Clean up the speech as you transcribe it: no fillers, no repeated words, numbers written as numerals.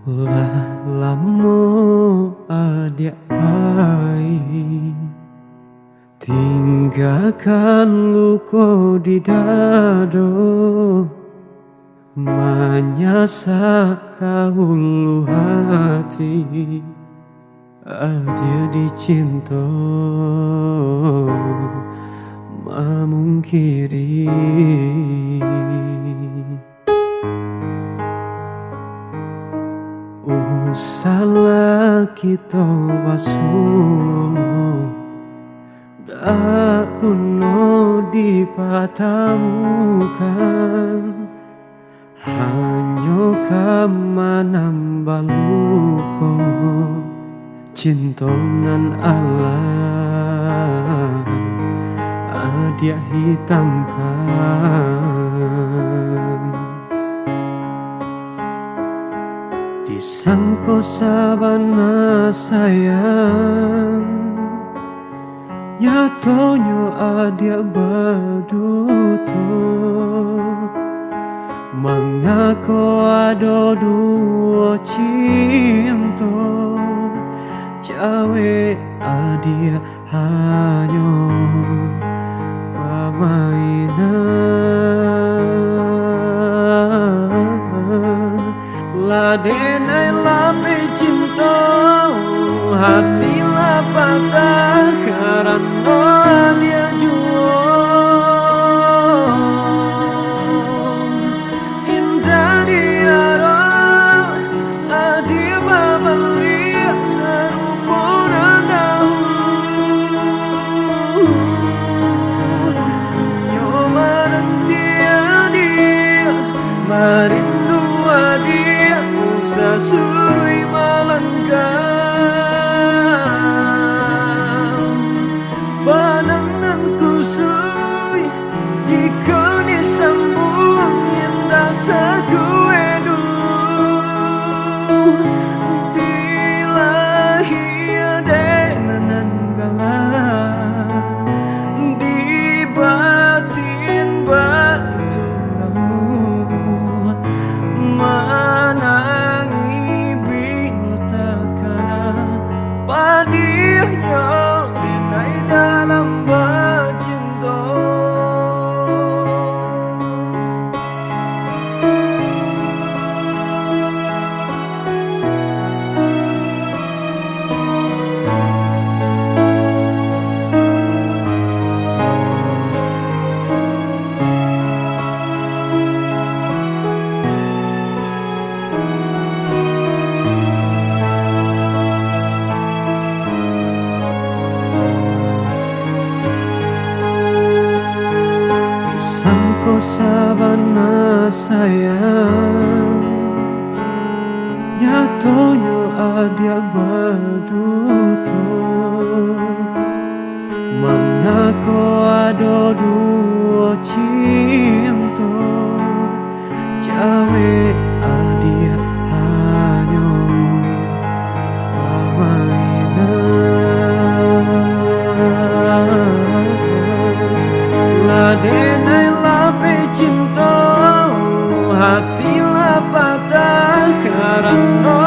Lah lamo adik pai tinggalkan luka di dado, menyasak kahulu hati dia dicinta memungkiri. Salah kita basuh dak kuno dipatamukan, hanya kama nambah luka cinta nan Allah dia hitamkan. Disangko sabana sayang, nyatonya adia baduto, mangako ada dua cinta, cawe adia hanya permainan. Ladenai lape cinta, hati lah patah karena dia jual. Indah diara, adia babalik serupa dahulu. Inyo marantia dia, marindu adia surui malanggang banangan kusui jika disambung indah sekue dulu dilahi adenan galah di batin batu ramu padihnya denai dalam bacinta. Sabana sayang, nyatonya adia baduto, mangako ada dua cinta, cawe adia hanya permainan. Ladenai cinta, hati lah patah karena